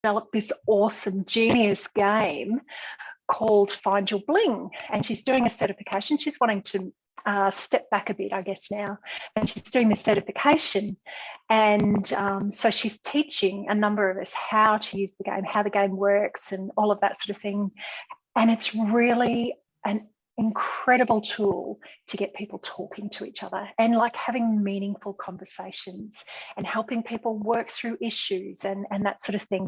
developed this awesome genius game called Find Your Bling, and she's doing a certification. She's wanting to step back a bit, I guess, now, and she's doing this certification. And so she's teaching a number of us how to use the game, how the game works, and all of that sort of thing. And it's really an incredible tool to get people talking to each other and like having meaningful conversations and helping people work through issues and that sort of thing.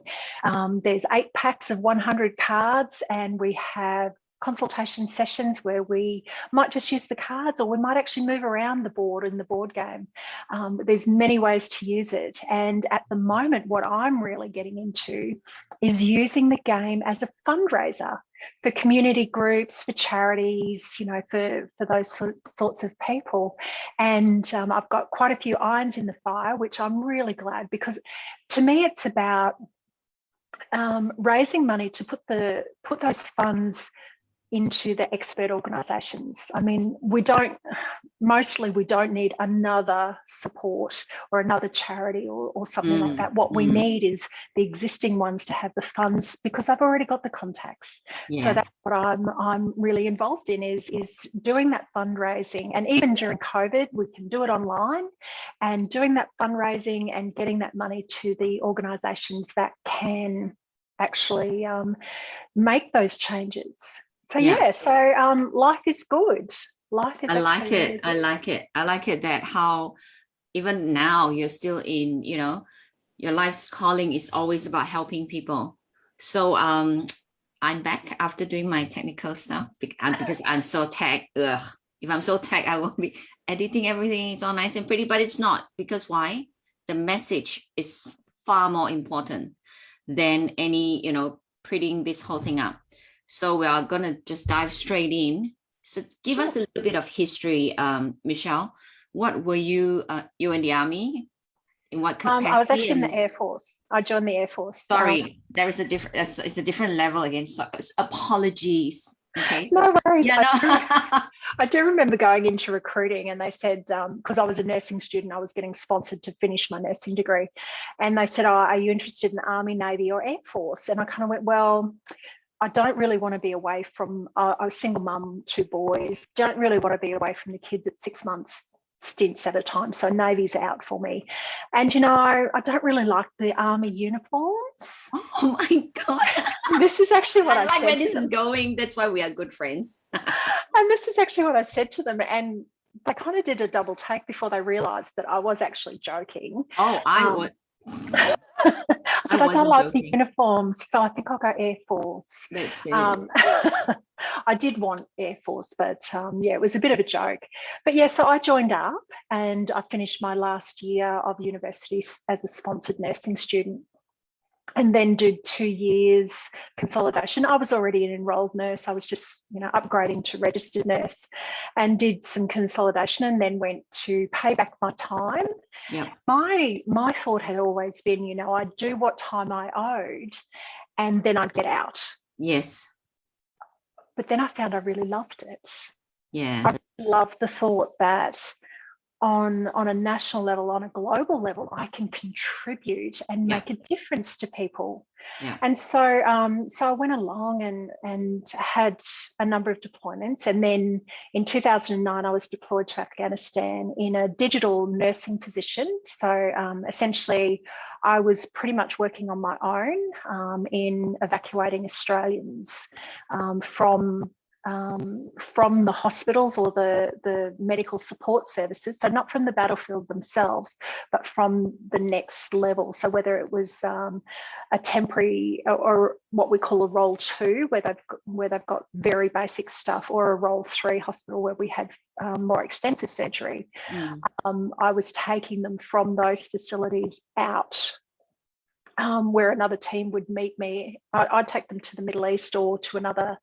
There's 8 packs of 100 cards, and we have consultation sessions where we might just use the cards, or we might actually move around the board in the board game. There's many ways to use it. And at the moment, what I'm really getting into is using the game as a fundraiser for community groups, for charities, you know, for those sorts of people. And I've got quite a few irons in the fire, which I'm really glad, because to me, it's about raising money to put those funds into the expert organisations. I mean, we don't need another support or another charity or something like that. What we need is the existing ones to have the funds, because I've already got the contacts. Yeah. So that's what I'm really involved in, is doing that fundraising. And even during COVID, we can do it online, and doing that fundraising and getting that money to the organisations that can actually make those changes. So yeah, so life is good. Life is. I like it. Really, I like it. I like it that how even now you're still in, you know, your life's calling is always about helping people. So I'm back after doing my technical stuff because I'm so tech. If I'm so tech, I will be editing everything. It's all nice and pretty, but it's not, because why? The message is far more important than any, you know, prettying this whole thing up. So we are going to just dive straight in. So give us a little bit of history, Michele. What were you, you in the Army? In what capacity? I was actually in the Air Force. I joined the Air Force. Sorry, there is a different, it's a different level again. So apologies. Okay. No worries. Yeah, no. I do remember going into recruiting, and they said, because I was a nursing student, I was getting sponsored to finish my nursing degree. And they said, oh, are you interested in the Army, Navy or Air Force? And I kind of went, well, I don't really want to be away from, I was single mum, 2 boys, don't really want to be away from the kids at 6 months stints at a time. So Navy's out for me. And, you know, I don't really like the Army uniforms. Oh my God. This is actually what I like said where this is going. That's why we are good friends. And this is actually what I said to them. And they kind of did a double take before they realised that I was actually joking. Oh, I was. I said, I don't like the uniforms, so I think I'll go Air Force. Let's see. I did want Air Force, but yeah, it was a bit of a joke. But yeah, so I joined up and I finished my last year of university as a sponsored nursing student, and then did 2 years consolidation. I was already an enrolled nurse. I was just, you know, upgrading to registered nurse, and did some consolidation, and then went to pay back my time. Yeah. My thought had always been, you know, I'd do what time I owed and then I'd get out. Yes. But then I found I really loved it. Yeah. I loved the thought that on a national level, on a global level, I can contribute and make a difference to people. Yeah. And so so I went along and had a number of deployments. And then in 2009, I was deployed to Afghanistan in a digital nursing position. So essentially, I was pretty much working on my own in evacuating Australians from the hospitals or the medical support services, so not from the battlefield themselves, but from the next level. So whether it was a temporary or what we call a role 2, where they've got very basic stuff, or a role 3 hospital where we had more extensive surgery, I was taking them from those facilities out. Where another team would meet me. I'd take them to the Middle East or to another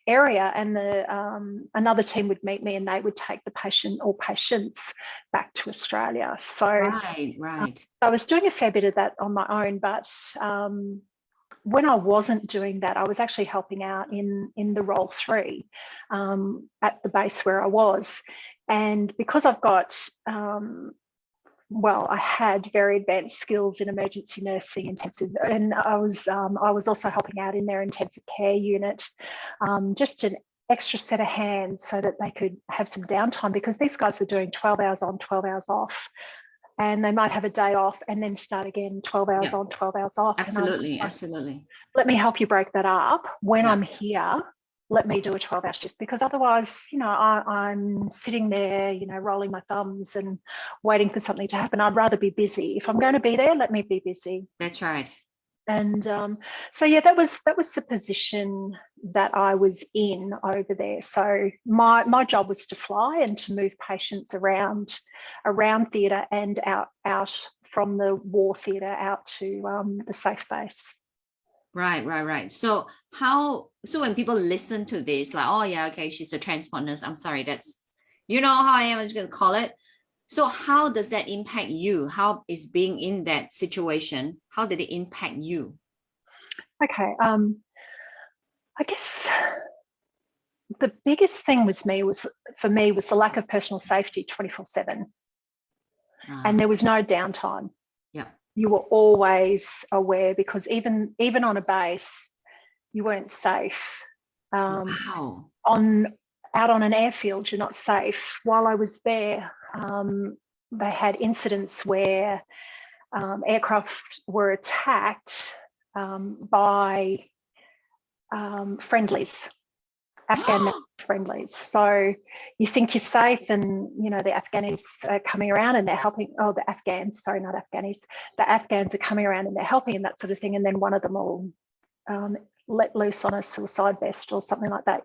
area, and another team would meet me, and they would take the patient or patients back to Australia. So right. I was doing a fair bit of that on my own, but when I wasn't doing that, I was actually helping out in the role 3 at the base where I was. And because I've got well, I had very advanced skills in emergency nursing intensive, and I was also helping out in their intensive care unit, just an extra set of hands so that they could have some downtime, because these guys were doing 12 hours on, 12 hours off, and they might have a day off and then start again, 12 hours on, 12 hours off. Absolutely, and absolutely. Let me help you break that up. When I'm here, let me do a 12-hour shift, because otherwise, I'm sitting there, rolling my thumbs and waiting for something to happen. I'd rather be busy. If I'm going to be there, let me be busy. That's right. And so yeah, that was the position that I was in over there. So my job was to fly and to move patients around theatre and out from the war theatre out to the safe base. Right. So when people listen to this, like, oh yeah, okay, she's a transport nurse. I'm sorry, that's, how I am just gonna call it. So how does that impact you? How is being in that situation? How did it impact you? Okay, I guess the biggest thing was for me was the lack of personal safety 24/7, and there was no downtime. Yeah, you were always aware, because even on a base, you weren't safe. Wow. Out on an airfield, you're not safe. While I was there, they had incidents where aircraft were attacked by friendlies, Afghan friendlies. So you think you're safe, and the Afghanis are coming around and they're helping. Oh, the Afghans, sorry, not Afghanis. The Afghans are coming around and they're helping, and that sort of thing. And then one of them will let loose on a suicide vest or something like that,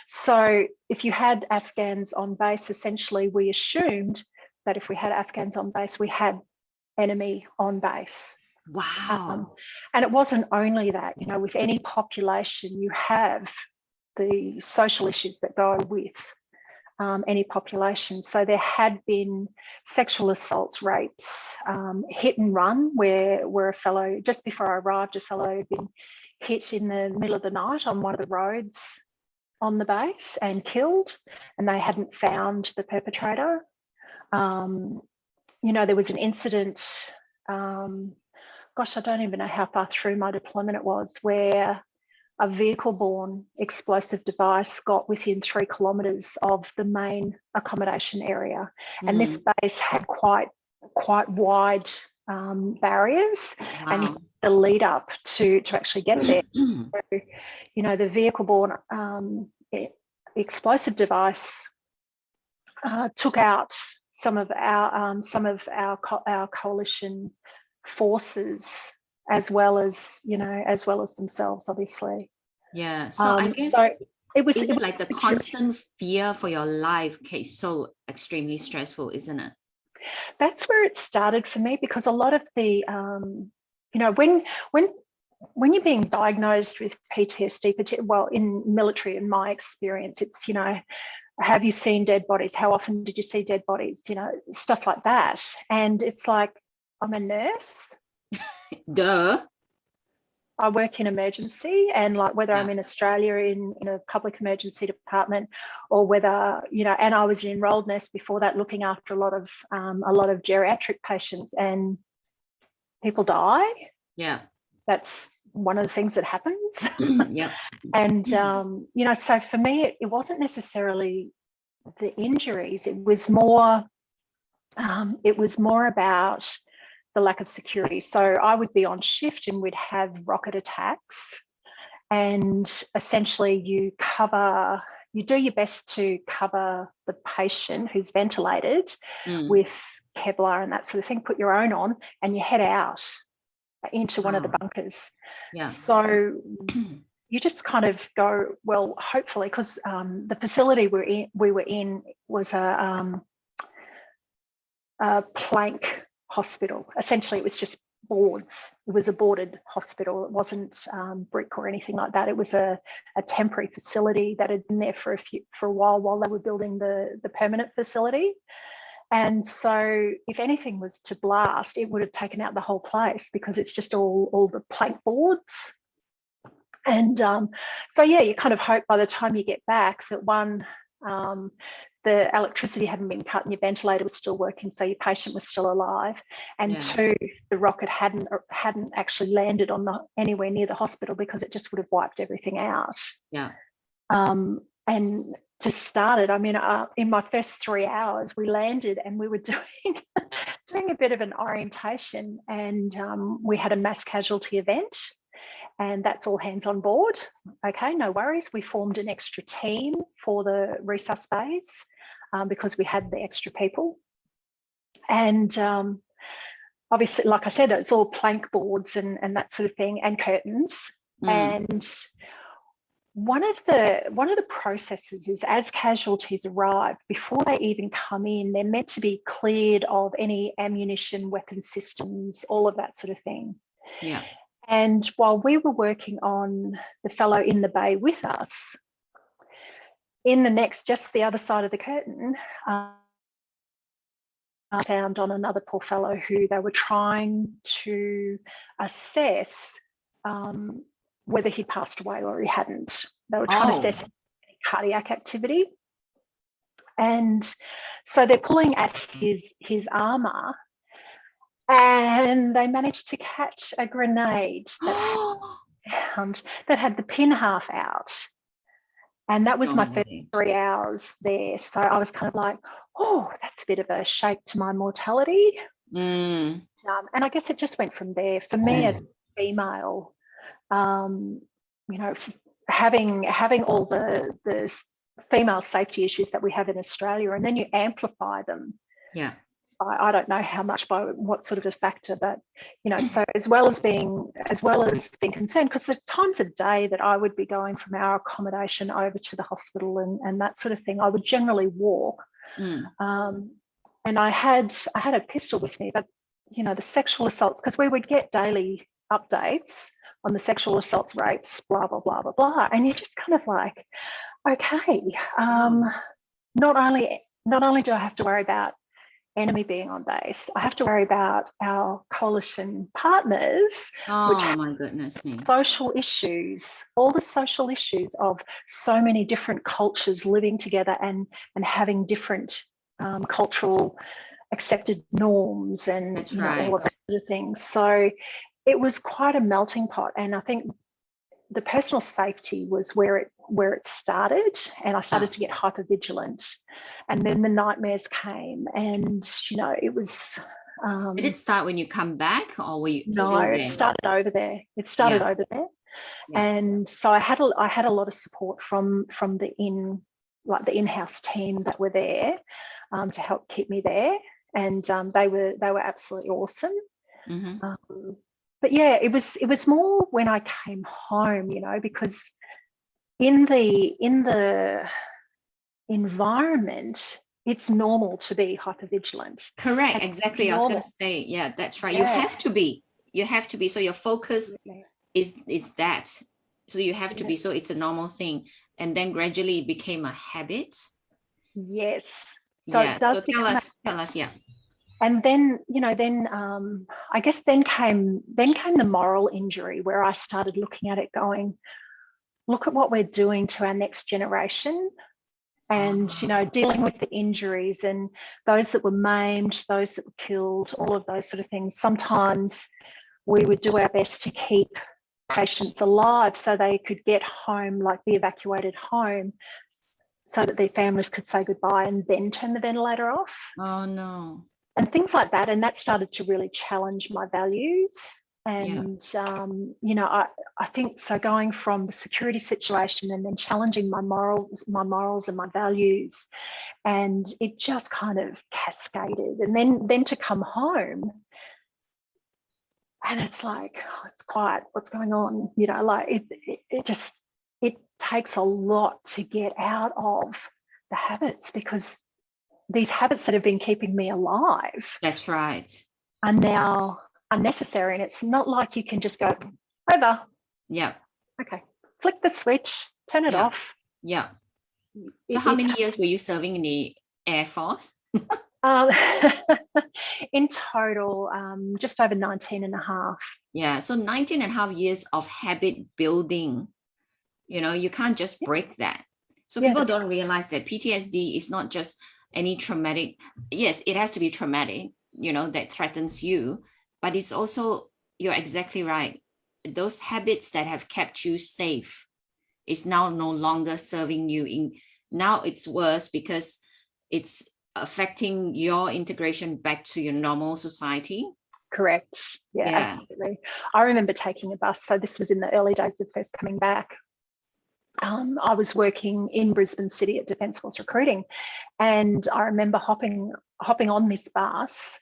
So if you had Afghans on base, essentially we assumed that if we had Afghans on base, we had enemy on base. Wow. And it wasn't only that, with any population, you have the social issues that go with any population. So there had been sexual assaults, rapes, hit and run, where a fellow, just before I arrived, a fellow had been hit in the middle of the night on one of the roads on the base and killed, and they hadn't found the perpetrator. There was an incident, gosh, I don't even know how far through my deployment it was, where a vehicle-borne explosive device got within 3 kilometres of the main accommodation area. And this base had quite wide barriers. Wow. And the lead up to actually get there. So, the vehicle-borne explosive device took out some of our coalition forces, as well as themselves, obviously. Yeah. So I guess it was like the constant fear for your life. Okay, so extremely stressful, isn't it? That's where it started for me, because a lot of the when you're being diagnosed with PTSD, well, in military, in my experience, it's have you seen dead bodies? How often did you see dead bodies? Stuff like that. And it's like, I'm a nurse. Duh. I work in emergency, and like whether I'm in Australia in a public emergency department, or whether and I was an enrolled nurse before that, looking after a lot of geriatric patients, and people die. Yeah, that's one of the things that happens. Yeah. And so for me, it wasn't necessarily the injuries. It was more about the lack of security. So I would be on shift and we'd have rocket attacks, and essentially you do your best to cover the patient who's ventilated with Kevlar and that sort of thing, put your own on, and you head out into one of the bunkers. Yeah. So you just kind of go, well, hopefully, because the facility we were in was a plank hospital. Essentially, it was just boards. It was a boarded hospital. It wasn't brick or anything like that. It was a temporary facility that had been there for a while they were building the permanent facility. And so if anything was to blast, it would have taken out the whole place, because it's just all the plank boards. And so, yeah, you kind of hope by the time you get back that one, the electricity hadn't been cut and your ventilator was still working, so your patient was still alive. And two, the rocket hadn't actually landed on anywhere near the hospital, because it just would have wiped everything out. Yeah. And to start it, I mean, in my first 3 hours, we landed and we were doing a bit of an orientation, and we had a mass casualty event. And that's all hands on board. Okay, no worries. We formed an extra team for the resus bays because we had the extra people. And obviously, like I said, it's all plank boards and that sort of thing, and curtains. And one of the processes is, as casualties arrive, before they even come in, they're meant to be cleared of any ammunition, weapon systems, all of that sort of thing. Yeah. And while we were working on the fellow in the bay with us, in the next, just the other side of the curtain, I found on another poor fellow who they were trying to assess whether he'd passed away or he hadn't. They were trying to assess cardiac activity. And so they're pulling at his armour, and they managed to catch a grenade that had the pin half out. And that was my first 3 hours there. So I was kind of like, oh, that's a bit of a shake to my mortality. And I guess it just went from there. For me as a female, you know, having all the female safety issues that we have in Australia, and then you amplify them. Yeah. I don't know how much, by what sort of a factor, but you know, so as well as being concerned, because the times of day that I would be going from our accommodation over to the hospital and that sort of thing, I would generally walk. And I had a pistol with me, but you know, the sexual assaults, because we would get daily updates on the sexual assaults, rapes, blah blah blah blah blah, and you're just kind of like, okay, not only do I have to worry about enemy being on base, I have to worry about our coalition partners, which have my goodness me. social issues, all the social issues of so many different cultures living together and having different cultural accepted norms and all of that sort of things. So it was quite a melting pot, and I think the personal safety was where it started, and I started to get hypervigilant, and then the nightmares came, and you know, it was. Did it start when you come back, or were you? No, still there? it started over there. It started over there, and so I had a lot of support from the in-house team that were there to help keep me there, and they were absolutely awesome. But yeah, it was more when I came home, you know, because in the environment, it's normal to be hypervigilant. Correct, exactly. I was going to say, yeah, that's right. You have to be. So your focus is that. So you have to be. So it's a normal thing, and then gradually it became a habit. Yes. So it does. So tell us. Yeah. And then, you know, I guess then came the moral injury, where I started looking at it going, look at what we're doing to our next generation, and, you know, dealing with the injuries and those that were maimed, those that were killed, all of those sort of things. Sometimes we would do our best to keep patients alive so they could get home, like be evacuated home, so that their families could say goodbye and then turn the ventilator off. Oh, no. And things like that. And that started to really challenge my values. And, you know, I think so, going from the security situation and then challenging my morals and my values, and it just kind of cascaded. And then to come home, and it's like, oh, it's quiet, what's going on? You know, like it takes a lot to get out of the habits, because these habits that have been keeping me alive, that's right, are now unnecessary. And it's not like you can just go over. Yeah. Okay. Flick the switch, turn it off. Yeah. So how many years were you serving in the Air Force? In total, just over 19 and a half. Yeah. So 19 and a half years of habit building. You know, you can't just break that. So people don't realize that PTSD is not just any traumatic. Yes, it has to be traumatic, that threatens you, but it's also, you're exactly right. Those habits that have kept you safe is now no longer serving you. Now it's worse because it's affecting your integration back to your normal society. Correct. Yeah, absolutely. I remember taking a bus. So this was in the early days of first coming back. I was working in Brisbane City at Defence Force Recruiting, and I remember hopping on this bus,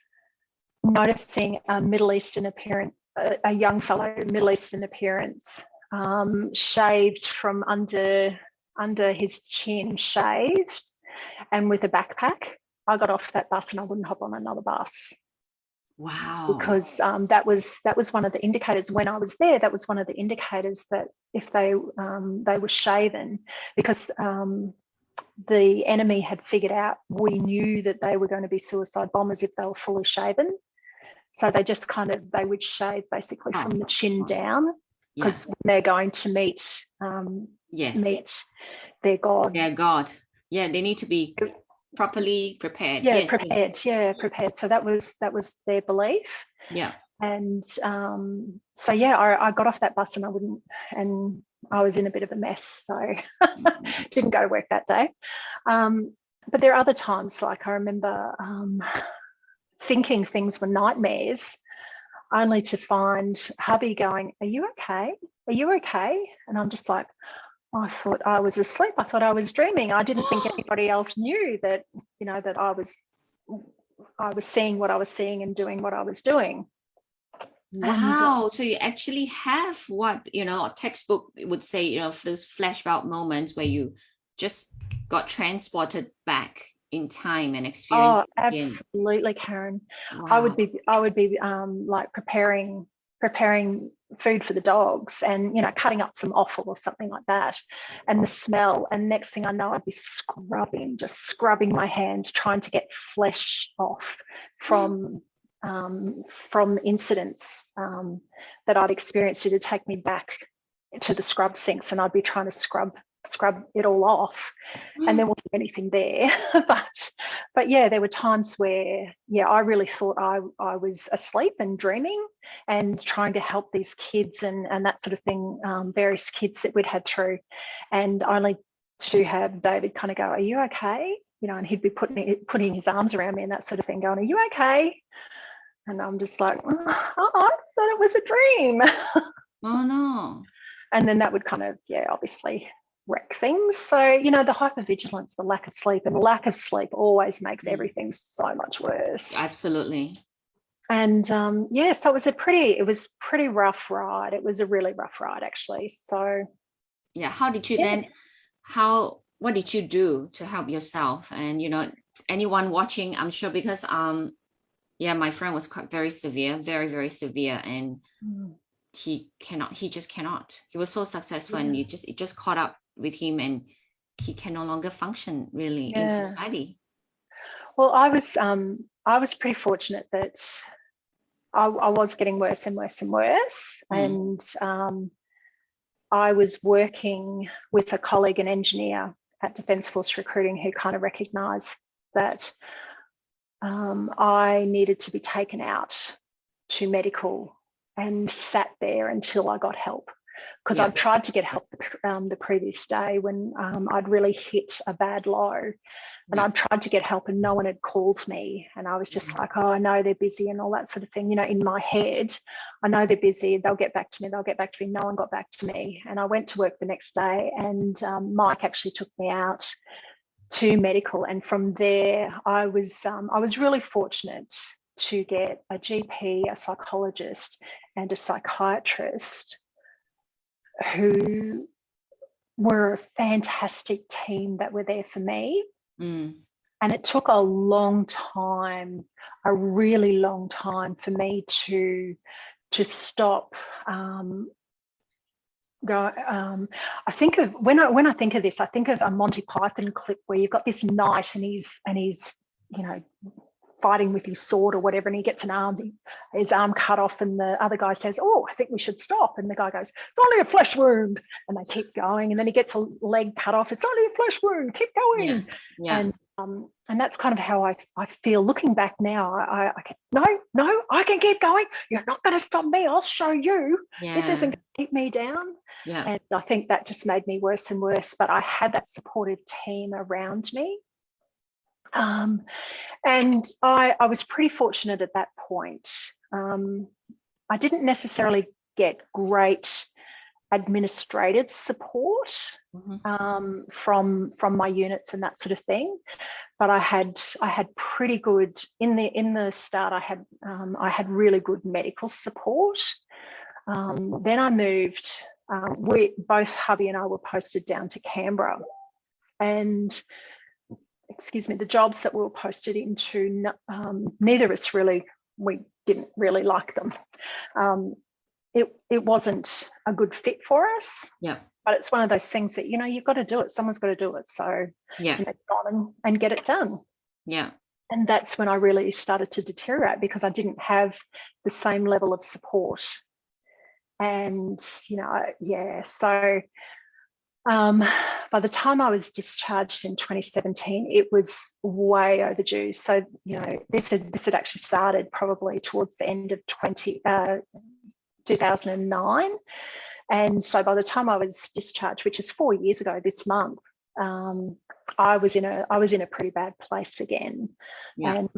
noticing a Middle Eastern appearance, a young fellow, Middle Eastern appearance, shaved from under his chin, shaved, and with a backpack. I got off that bus and I wouldn't hop on another bus. Wow. Because that was one of the indicators when I was there. That was one of the indicators that if they were shaven, because the enemy had figured out, we knew that they were going to be suicide bombers if they were fully shaven. So they just they would shave basically from the chin down, because when they're going to meet their God. Their God. Yeah, they need to be properly prepared. Prepared. So that was their belief. Yeah. And I got off that bus and I was in a bit of a mess, so didn't go to work that day. But there are other times, like I remember thinking things were nightmares, only to find hubby going, "Are you okay? Are you okay?" And I'm just like, I thought I was asleep. I thought I was dreaming. I didn't think anybody else knew that, that I was seeing what I was seeing and doing what I was doing. Wow. So you actually have what, a textbook would say, those flashback moments where you just got transported back in time and experienced. Oh, absolutely, Karen. Wow. I would be like preparing food for the dogs and cutting up some offal or something like that, and the smell, and next thing I know I'd be scrubbing my hands, trying to get flesh off from incidents that I'd experienced to take me back to the scrub sinks, and I'd be trying to scrub it all off, and there wasn't anything there. but yeah, there were times where I really thought I was asleep and dreaming and trying to help these kids and that sort of thing, various kids that we'd had through, and only to have David kind of go, "Are you okay?" And he'd be putting his arms around me and that sort of thing, going, "Are you okay?" And I'm just like, "Oh, I thought it was a dream." Oh no. And then that would kind of obviously wreck things. So, the hypervigilance, the lack of sleep, and lack of sleep always makes everything so much worse. Absolutely. And so it was pretty rough ride. It was a really rough ride, actually. So yeah, how did you then, what did you do to help yourself? And anyone watching, I'm sure, because my friend was very severe, very, very severe, and he just cannot. He was so successful, and it just caught up with him, and he can no longer function really in society. Well, I was pretty fortunate that I was getting worse and worse and worse, and I was working with a colleague, an engineer at Defence Force Recruiting, who kind of recognised that I needed to be taken out to medical, and sat there until I got help, because I'd tried to get help the previous day when I'd really hit a bad low, and I'd tried to get help and no one had called me, and I was just like, "Oh, I know they're busy," and all that sort of thing. In my head, I know they're busy, they'll get back to me. No one got back to me, and I went to work the next day, and Mike actually took me out to medical, and from there I was really fortunate to get a GP, a psychologist, and a psychiatrist who were a fantastic team that were there for me. And it took a long time, a really long time, for me to stop I think of when I think of this, I think of a Monty Python clip where you've got this knight and he's fighting with his sword or whatever, and he gets his arm cut off, and the other guy says, "Oh, I think we should stop." And the guy goes, "It's only a flesh wound," and they keep going. And then he gets a leg cut off. "It's only a flesh wound. Keep going." And that's kind of how I feel looking back now. I can, no, I can keep going. You're not going to stop me. I'll show you. This isn't going to keep me down. And I think that just made me worse and worse. But I had that supportive team around me. And I was pretty fortunate at that point. I didn't necessarily get great administrative support from my units and that sort of thing, but I had pretty good in the start. I had really good medical support. Then I moved. Both hubby and I were posted down to Canberra, and the jobs that we were posted into, neither of us we didn't really like them. It wasn't a good fit for us. But it's one of those things that, you've got to do it. Someone's got to do it. So go on and get it done. And that's when I really started to deteriorate, because I didn't have the same level of support. And, so by the time I was discharged in 2017, it was way overdue. So, this had actually started probably towards the end of 2009. And so by the time I was discharged, which is 4 years ago this month, I was in a pretty bad place again. And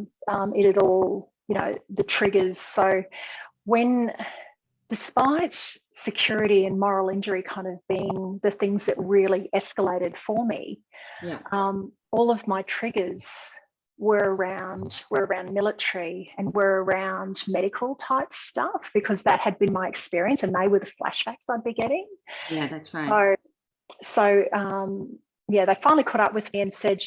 it had all, the triggers. So despite security and moral injury kind of being the things that really escalated for me, all of my triggers were around military and were around medical type stuff, because that had been my experience and they were the flashbacks I'd be getting. That's right. So they finally caught up with me and said,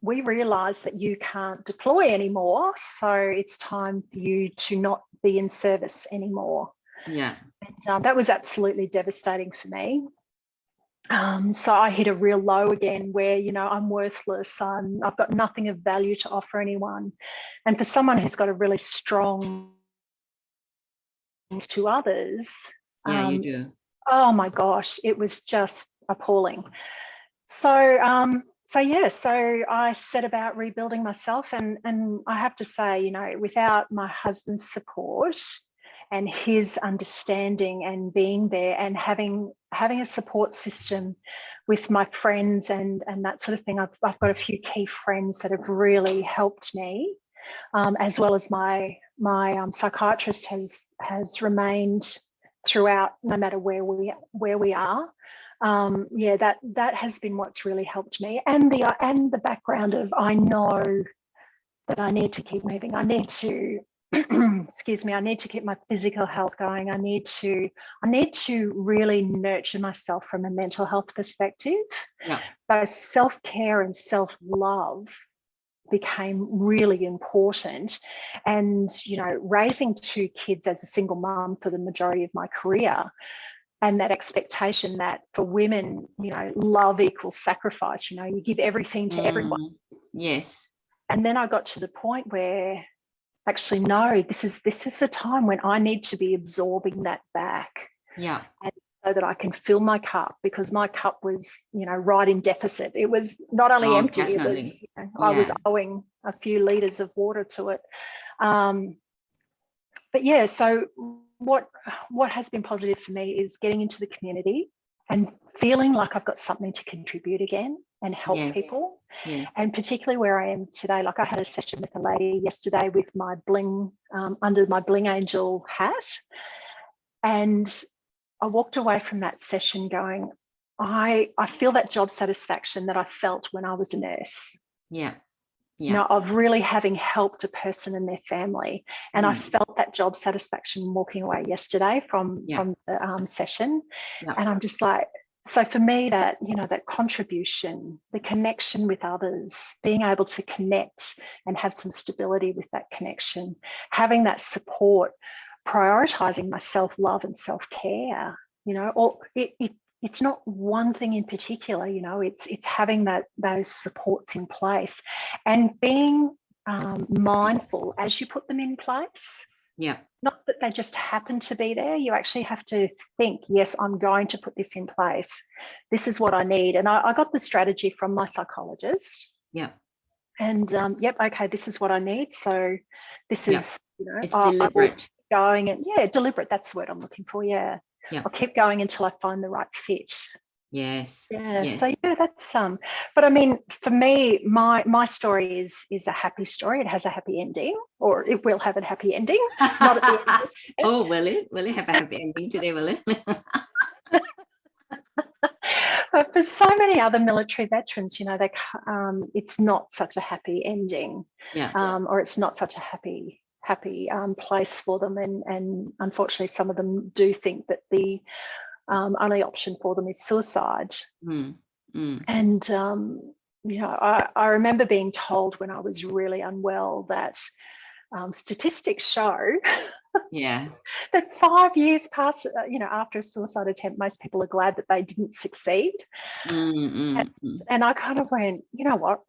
"We realise that you can't deploy anymore, so it's time for you to not be in service anymore." And that was absolutely devastating for me. So I hit a real low again where, I'm worthless. I've got nothing of value to offer anyone. And for someone who's got a really strong to others, you do. Oh my gosh, it was just appalling. So I set about rebuilding myself, and I have to say, without my husband's support and his understanding and being there and having a support system with my friends and that sort of thing. I've got a few key friends that have really helped me, as well as my psychiatrist has remained throughout, no matter where we are. That has been what's really helped me, and the background of, I know that I need to keep moving. I need to I need to keep my physical health going. I need to really nurture myself from a mental health perspective. So self-care and self-love became really important. And, raising two kids as a single mum for the majority of my career, and that expectation that for women, love equals sacrifice, you give everything to everyone. And then I got to the point where, actually, no, this is the time when I need to be absorbing that back. And so that I can fill my cup, because my cup was, right in deficit. It was not only empty, definitely. It was, I was owing a few litres of water to it. So what has been positive for me is getting into the community and feeling like I've got something to contribute again and help people. And particularly where I am today, like I had a session with a lady yesterday with my bling, under my Bling Angel hat. And I walked away from that session going, I feel that job satisfaction that I felt when I was a nurse. Of really having helped a person and their family. And I felt that job satisfaction walking away yesterday from the session. And I'm just like, so for me, that, that contribution, the connection with others, being able to connect and have some stability with that connection, having that support, prioritizing my self-love and self-care, or it's not one thing in particular, it's having those supports in place and being mindful as you put them in place. Yeah. Not that they just happen to be there. You actually have to think, yes, I'm going to put this in place. This is what I need. And I got the strategy from my psychologist. Yeah. And yep, okay, this is what I need. So this is, it's deliberate. Going and deliberate. That's the word I'm looking for. Yeah. I'll keep going until I find the right fit. Yes. Yeah. Yes. So that's but I mean, for me, my story is a happy story. It has a happy ending, or it will have a happy ending. Not at the end of this. Oh, will it? Will it have a happy ending today? Will it? But for so many other military veterans, it's not such a happy ending, or it's not such a happy place for them. And unfortunately, some of them do think that the only option for them is suicide. And I remember being told when I was really unwell that statistics show that 5 years past, after a suicide attempt, most people are glad that they didn't succeed. And I kind of went, you know what?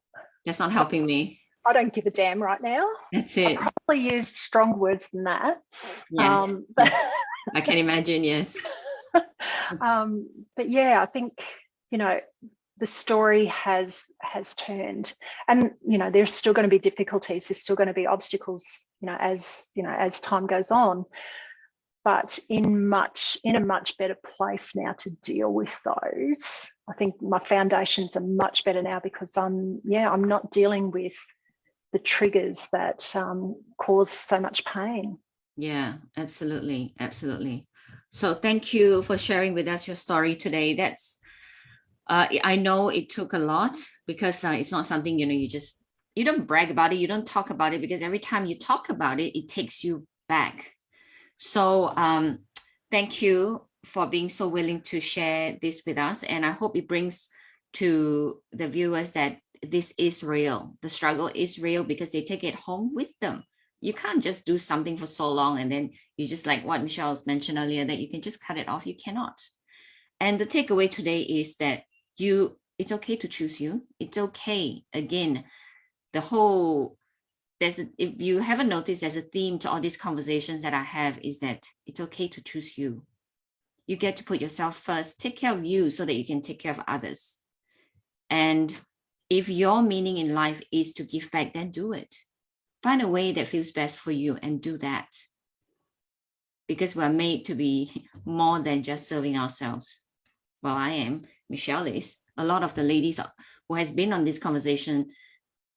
That's not helping me. I don't give a damn right now. That's it. I probably used stronger words than that. But I can imagine, yes. But yeah, I think, the story has turned, and there's still going to be difficulties, there's still going to be obstacles, as time goes on, but in a much better place now to deal with those. I think my foundations are much better now because I'm not dealing with the triggers that cause so much pain. Yeah, absolutely. So thank you for sharing with us your story today. That's I know it took a lot, because it's not something, you don't brag about it, you don't talk about it, because every time you talk about it, it takes you back. So thank you for being so willing to share this with us. And I hope it brings to the viewers that this is real. The struggle is real because they take it home with them. You can't just do something for so long and then you just, like what Michelle mentioned earlier, that you can just cut it off. You cannot. And the takeaway today is that it's okay to choose you. It's okay. Again, if you haven't noticed, there's a theme to all these conversations that I have, is that it's okay to choose you. You get to put yourself first, take care of you so that you can take care of others. And if your meaning in life is to give back, then do it. Find a way that feels best for you and do that. Because we're made to be more than just serving ourselves. Well, I am. Michelle is. A lot of the ladies who has been on this conversation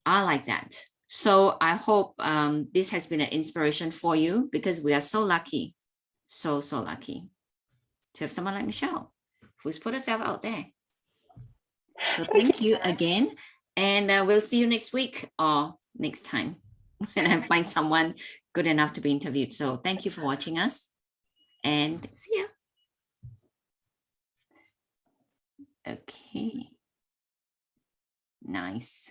are like that. So I hope this has been an inspiration for you, because we are so lucky, so lucky to have someone like Michelle who's put herself out there. So thank you again. And we'll see you next week or next time when I find someone good enough to be interviewed. So thank you for watching us, and see ya. Okay. Nice.